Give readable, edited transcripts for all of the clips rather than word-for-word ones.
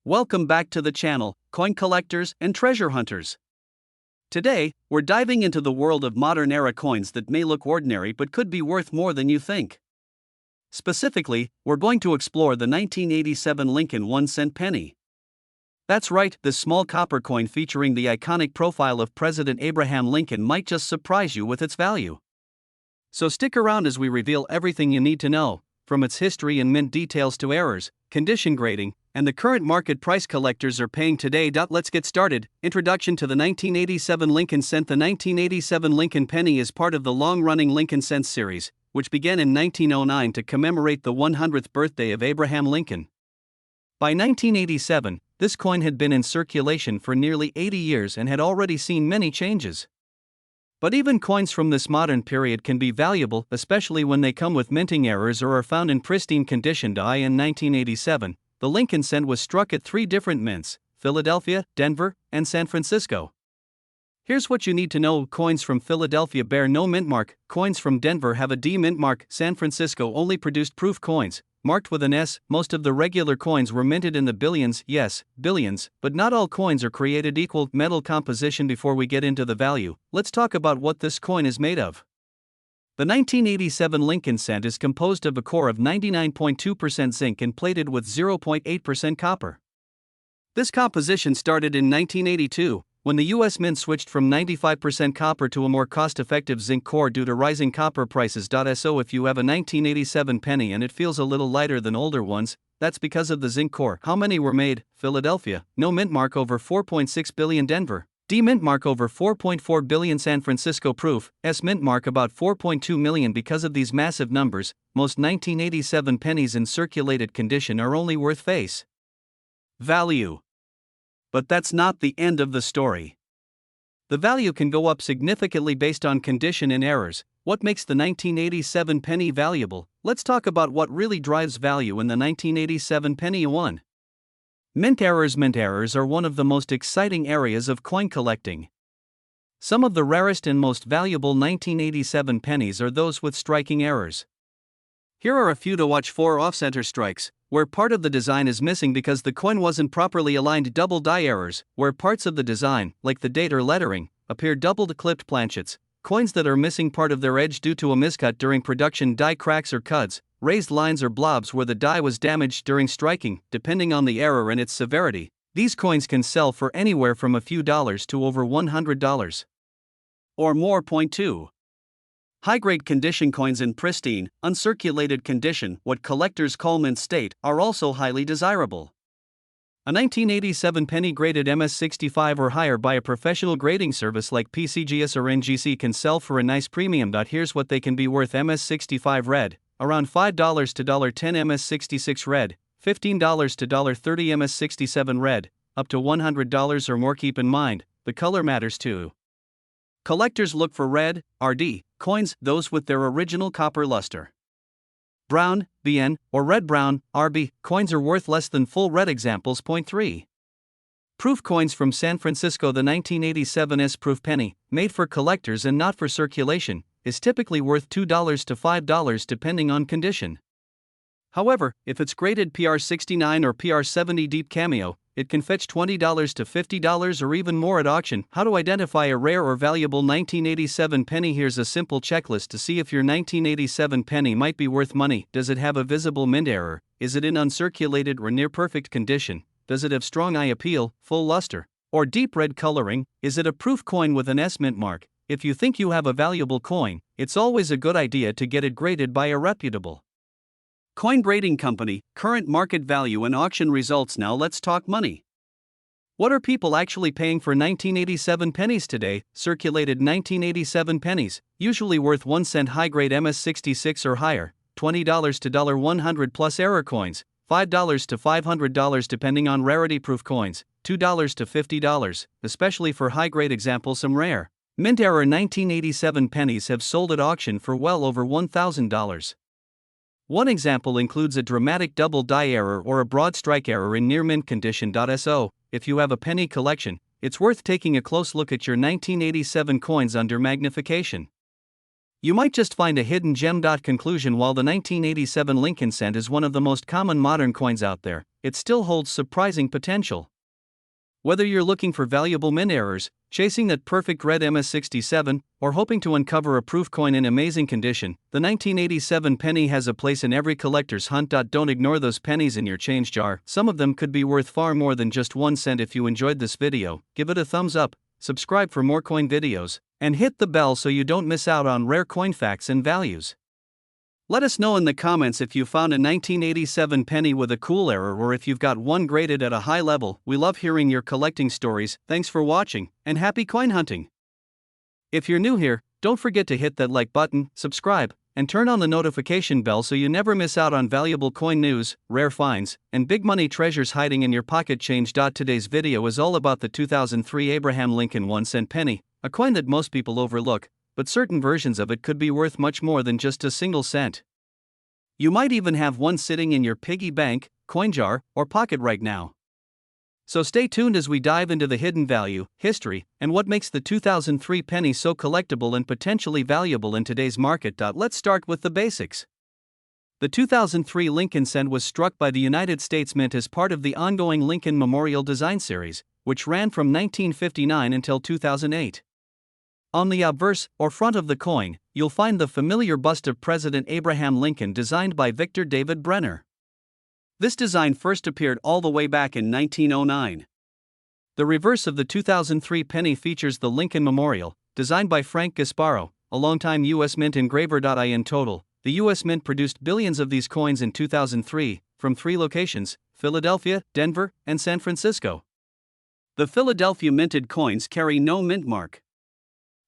Welcome back to the channel, coin collectors and treasure hunters. Today, we're diving into the world of modern era coins that may look ordinary but could be worth more than you think. Specifically, we're going to explore the 1987 Lincoln 1-cent penny. That's right, this small copper coin featuring the iconic profile of President Abraham Lincoln might just surprise you with its value. So stick around as we reveal everything you need to know, from its history and mint details to errors, condition grading, and the current market price collectors are paying today. Let's get started. Introduction to the 1987 Lincoln Cent. The 1987 Lincoln Penny is part of the long-running Lincoln Cent series, which began in 1909 to commemorate the 100th birthday of Abraham Lincoln. By 1987, this coin had been in circulation for nearly 80 years and had already seen many changes. But even coins from this modern period can be valuable, especially when they come with minting errors or are found in pristine condition. In 1987, the Lincoln Cent was struck at 3 different mints: Philadelphia, Denver, and San Francisco. Here's what you need to know. Coins from Philadelphia bear no mint mark, coins from Denver have a D mint mark, San Francisco only produced proof coins, marked with an S. Most of the regular coins were minted in the billions, yes, billions, but not all coins are created equal. Metal composition. Before we get into the value, let's talk about what this coin is made of. The 1987 Lincoln Cent is composed of a core of 99.2% zinc and plated with 0.8% copper. This composition started in 1982, when the U.S. Mint switched from 95% copper to a more cost-effective zinc core due to rising copper prices. So if you have a 1987 penny and it feels a little lighter than older ones, that's because of the zinc core. How many were made? Philadelphia, no mint mark, over 4.6 billion. Denver, D mint mark, over 4.4 billion. San Francisco proof, S mint mark, about 4.2 million. Because of these massive numbers, most 1987 pennies in circulated condition are only worth face value. But that's not the end of the story. The value can go up significantly based on condition and errors. What makes the 1987 penny valuable? Let's talk about what really drives value in the 1987 penny. 1. Mint errors. Mint errors are one of the most exciting areas of coin collecting. Some of the rarest and most valuable 1987 pennies are those with striking errors. Here are a few to watch for. Off-center strikes, where part of the design is missing because the coin wasn't properly aligned. Double die errors, where parts of the design, like the date or lettering, appear doubled. Clipped planchets, coins that are missing part of their edge due to a miscut during production. Die cracks or cuds, raised lines or blobs where the die was damaged during striking. Depending on the error and its severity, these coins can sell for anywhere from a few dollars to over $100 or more. 2. High-grade condition. Coins in pristine, uncirculated condition, what collectors call mint state, are also highly desirable. A 1987 penny graded MS65 or higher by a professional grading service like PCGS or NGC can sell for a nice premium. Here's what they can be worth. MS65 red, around $5 to $10. MS66 red, $15 to $30. MS67 red, up to $100 or more. Keep in mind, the color matters too. Collectors look for red, RD, coins, those with their original copper luster. Brown, BN, or red-brown, RB, coins are worth less than full red examples. 3. Proof coins from San Francisco. The 1987 S-proof penny, made for collectors and not for circulation, is typically worth $2 to $5 depending on condition. However, if it's graded PR69 or PR70 deep cameo, it can fetch $20 to $50 or even more at auction. How to identify a rare or valuable 1987 penny? Here's a simple checklist to see if your 1987 penny might be worth money. Does it have a visible mint error? Is it in uncirculated or near perfect condition? Does it have strong eye appeal, full luster, or deep red coloring? Is it a proof coin with an S mint mark? If you think you have a valuable coin, it's always a good idea to get it graded by a reputable coin grading company. Current market value and auction results. Now let's talk money. What are people actually paying for 1987 pennies today? Circulated 1987 pennies, usually worth 1 cent. High-grade MS66 or higher, $20 to $100 plus. Error coins, $5 to $500 depending on rarity. Proof coins, $2 to $50, especially for high-grade examples. Some rare mint error 1987 pennies have sold at auction for well over $1,000. One example includes a dramatic double die error or a broad strike error in near mint condition. So, if you have a penny collection, it's worth taking a close look at your 1987 coins under magnification. You might just find a hidden gem. Conclusion: while the 1987 Lincoln Cent is one of the most common modern coins out there, it still holds surprising potential. Whether you're looking for valuable mint errors, chasing that perfect red MS67, or hoping to uncover a proof coin in amazing condition, the 1987 penny has a place in every collector's hunt. Don't ignore those pennies in your change jar. Some of them could be worth far more than just 1 cent. If you enjoyed this video, give it a thumbs up, subscribe for more coin videos, and hit the bell so you don't miss out on rare coin facts and values. Let us know in the comments if you found a 1987 penny with a cool error, or if you've got one graded at a high level. We love hearing your collecting stories. Thanks for watching, and happy coin hunting! If you're new here, don't forget to hit that like button, subscribe, and turn on the notification bell so you never miss out on valuable coin news, rare finds, and big money treasures hiding in your pocket change. Today's video is all about the 2003 Abraham Lincoln 1-cent penny, a coin that most people overlook, but certain versions of it could be worth much more than just a single cent. You might even have one sitting in your piggy bank, coin jar, or pocket right now. So stay tuned as we dive into the hidden value, history, and what makes the 2003 penny so collectible and potentially valuable in today's market. Let's start with the basics. The 2003 Lincoln cent was struck by the United States Mint as part of the ongoing Lincoln Memorial Design Series, which ran from 1959 until 2008. On the obverse, or front of the coin, you'll find the familiar bust of President Abraham Lincoln designed by Victor David Brenner. This design first appeared all the way back in 1909. The reverse of the 2003 penny features the Lincoln Memorial, designed by Frank Gasparo, a longtime U.S. Mint engraver. In total, the U.S. Mint produced billions of these coins in 2003, from 3 locations: Philadelphia, Denver, and San Francisco. The Philadelphia minted coins carry no mint mark.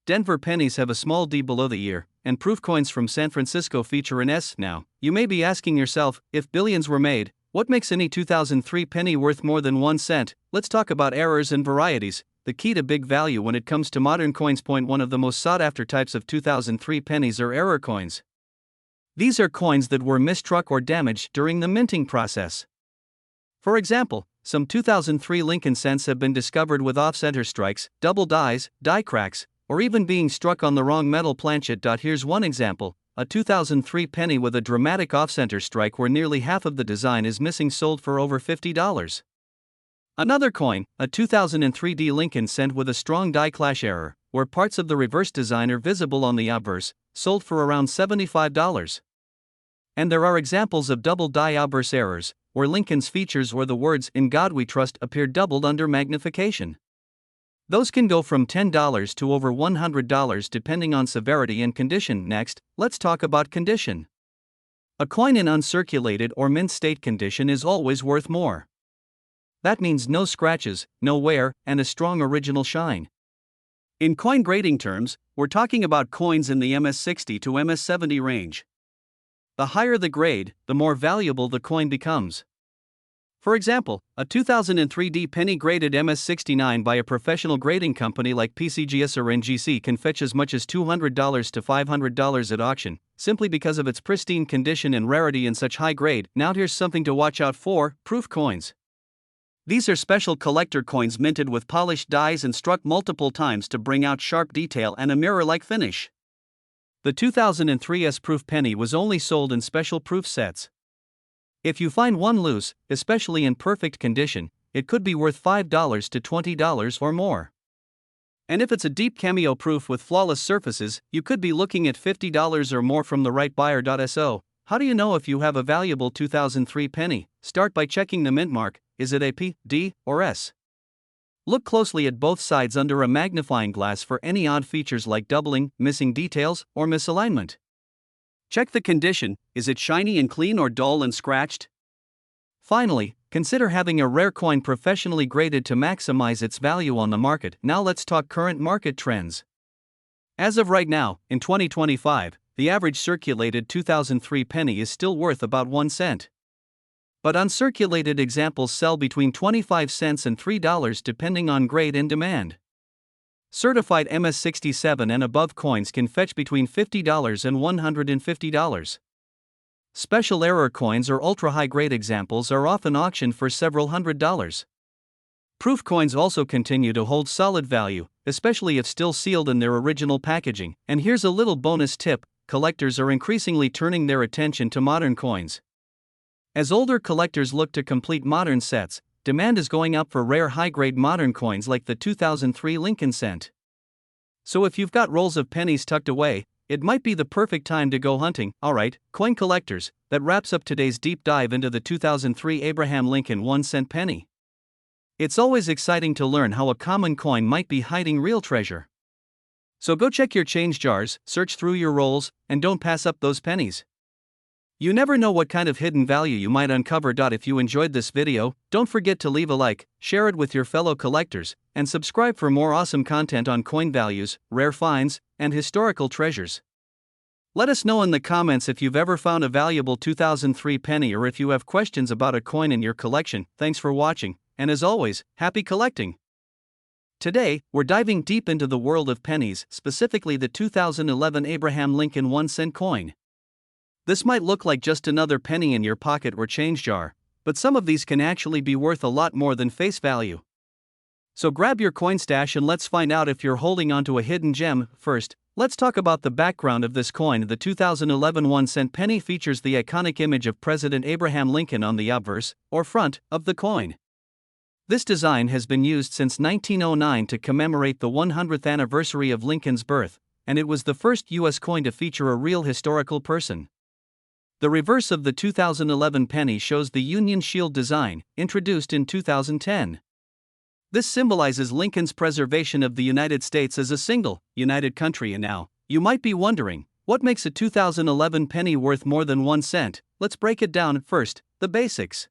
Denver pennies have a small D below the ear, and proof coins from San Francisco feature an S. Now, you may be asking yourself, if billions were made, what makes any 2003 penny worth more than 1 cent? Let's talk about errors and varieties, the key to big value when it comes to modern coins. One of the most sought-after types of 2003 pennies are error coins. These are coins that were mistruck or damaged during the minting process. For example, some 2003 Lincoln cents have been discovered with off-center strikes, double dies, die cracks, or even being struck on the wrong metal planchet. Here's one example: a 2003 penny with a dramatic off-center strike where nearly half of the design is missing, sold for over $50. Another coin, a 2003 D Lincoln cent with a strong die clash error, where parts of the reverse design are visible on the obverse, sold for around $75. And there are examples of double die obverse errors, where Lincoln's features or the words "In God We Trust" appear doubled under magnification. Those can go from $10 to over $100 depending on severity and condition. Next, let's talk about condition. A coin in uncirculated or mint state condition is always worth more. That means no scratches, no wear, and a strong original shine. In coin grading terms, we're talking about coins in the MS60 to MS70 range. The higher the grade, the more valuable the coin becomes. For example, a 2003 D penny graded MS69 by a professional grading company like PCGS or NGC can fetch as much as $200 to $500 at auction, simply because of its pristine condition and rarity in such high grade. Now here's something to watch out for: proof coins. These are special collector coins minted with polished dies and struck multiple times to bring out sharp detail and a mirror-like finish. The 2003 S-proof penny was only sold in special proof sets. If you find one loose, especially in perfect condition, it could be worth $5 to $20 or more. And if it's a deep cameo proof with flawless surfaces, you could be looking at $50 or more from the right buyer. So, how do you know if you have a valuable 2003 penny? Start by checking the mint mark. Is it a P, D, or S? Look closely at both sides under a magnifying glass for any odd features like doubling, missing details, or misalignment. Check the condition: is it shiny and clean or dull and scratched? Finally, consider having a rare coin professionally graded to maximize its value on the market. Now let's talk current market trends. As of right now, in 2025, the average circulated 2003 penny is still worth about 1 cent. But uncirculated examples sell between 25 cents and $3 depending on grade and demand. Certified MS67 and above coins can fetch between $50 and $150. Special error coins or ultra-high-grade examples are often auctioned for several $100s. Proof coins also continue to hold solid value, especially if still sealed in their original packaging. And here's a little bonus tip: collectors are increasingly turning their attention to modern coins. As older collectors look to complete modern sets, demand is going up for rare high-grade modern coins like the 2003 Lincoln cent. So if you've got rolls of pennies tucked away, it might be the perfect time to go hunting. Alright, coin collectors, that wraps up today's deep dive into the 2003 Abraham Lincoln 1-cent penny. It's always exciting to learn how a common coin might be hiding real treasure. So go check your change jars, search through your rolls, and don't pass up those pennies. You never know what kind of hidden value you might uncover. If you enjoyed this video, don't forget to leave a like, share it with your fellow collectors, and subscribe for more awesome content on coin values, rare finds, and historical treasures. Let us know in the comments if you've ever found a valuable 2003 penny or if you have questions about a coin in your collection. Thanks for watching, and as always, happy collecting! Today, we're diving deep into the world of pennies, specifically the 2011 Abraham Lincoln 1-cent coin. This might look like just another penny in your pocket or change jar, but some of these can actually be worth a lot more than face value. So grab your coin stash and let's find out if you're holding onto a hidden gem. First, let's talk about the background of this coin. The 2011 1-cent penny features the iconic image of President Abraham Lincoln on the obverse, or front, of the coin. This design has been used since 1909 to commemorate the 100th anniversary of Lincoln's birth, and it was the first U.S. coin to feature a real historical person. The reverse of the 2011 penny shows the Union Shield design, introduced in 2010. This symbolizes Lincoln's preservation of the United States as a single, united country. And now, you might be wondering, what makes a 2011 penny worth more than 1 cent? Let's break it down. First, the basics.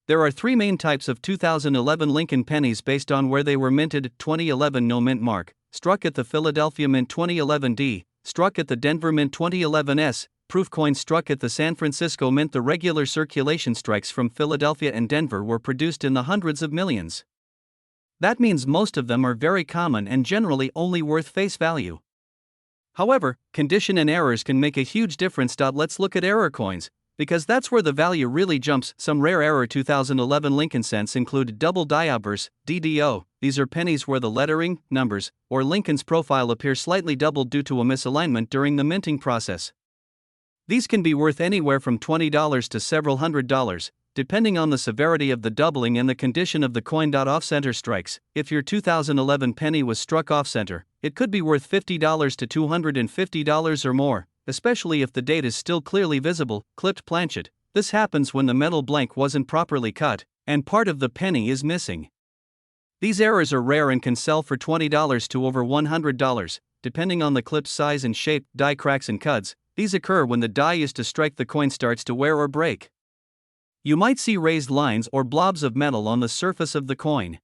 There are three main types of 2011 Lincoln pennies based on where they were minted: 2011 no mint mark, struck at the Philadelphia Mint 2011 D, struck at the Denver Mint 2011 S, proof coin struck at the San Francisco Mint. The regular circulation strikes from Philadelphia and Denver were produced in the hundreds of millions. That means most of them are very common and generally only worth face value. However, condition and errors can make a huge difference. Let's look at error coins, because that's where the value really jumps. Some rare error 2011 Lincoln cents include double die obverse, DDO. These are pennies where the lettering, numbers, or Lincoln's profile appear slightly doubled due to a misalignment during the minting process. These can be worth anywhere from $20 to several $100s, depending on the severity of the doubling and the condition of the coin. Off-center strikes. If your 2011 penny was struck off-center, it could be worth $50 to $250 or more, especially if the date is still clearly visible. Clipped planchet. This happens when the metal blank wasn't properly cut, and part of the penny is missing. These errors are rare and can sell for $20 to over $100, depending on the clip's size and shape. Die cracks and cuts. These occur when the die used to strike the coin starts to wear or break. You might see raised lines or blobs of metal on the surface of the coin.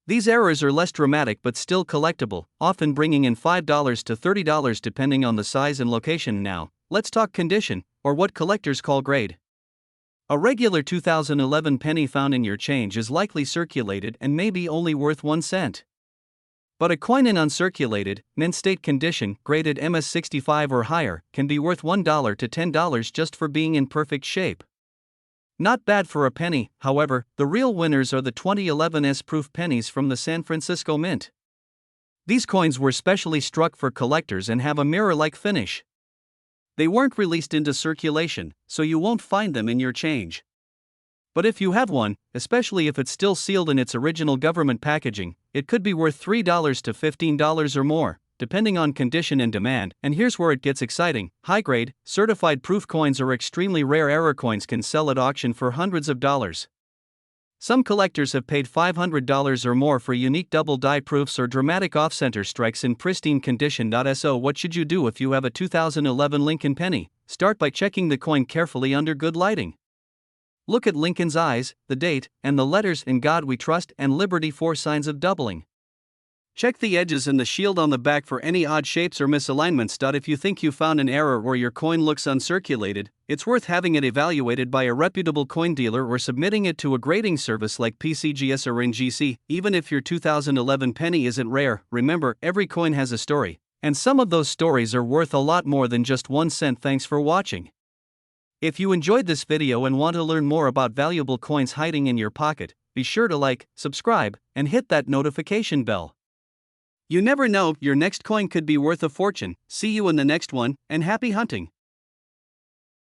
These errors are less dramatic but still collectible, often bringing in $5 to $30 depending on the size and location. Now, let's talk condition, or what collectors call grade. A regular 2011 penny found in your change is likely circulated and may be only worth 1 cent. But a coin in uncirculated, mint state condition, graded MS65 or higher, can be worth $1 to $10 just for being in perfect shape. Not bad for a penny. However, the real winners are the 2011 S-proof pennies from the San Francisco Mint. These coins were specially struck for collectors and have a mirror-like finish. They weren't released into circulation, so you won't find them in your change. But if you have one, especially if it's still sealed in its original government packaging, it could be worth $3 to $15 or more, depending on condition and demand. And here's where it gets exciting. High-grade, certified proof coins or extremely rare error coins can sell at auction for hundreds of dollars. Some collectors have paid $500 or more for unique double die proofs or dramatic off-center strikes in pristine condition. So what should you do if you have a 2011 Lincoln penny? Start by checking the coin carefully under good lighting. Look at Lincoln's eyes, the date, and the letters "In God We Trust" and "Liberty" for signs of doubling. Check the edges and the shield on the back for any odd shapes or misalignments. If you think you found an error or your coin looks uncirculated, it's worth having it evaluated by a reputable coin dealer or submitting it to a grading service like PCGS or NGC. Even if your 2011 penny isn't rare, remember, every coin has a story, and some of those stories are worth a lot more than just 1 cent. Thanks for watching. If you enjoyed this video and want to learn more about valuable coins hiding in your pocket, be sure to like, subscribe, and hit that notification bell. You never know, your next coin could be worth a fortune. See you in the next one, and happy hunting!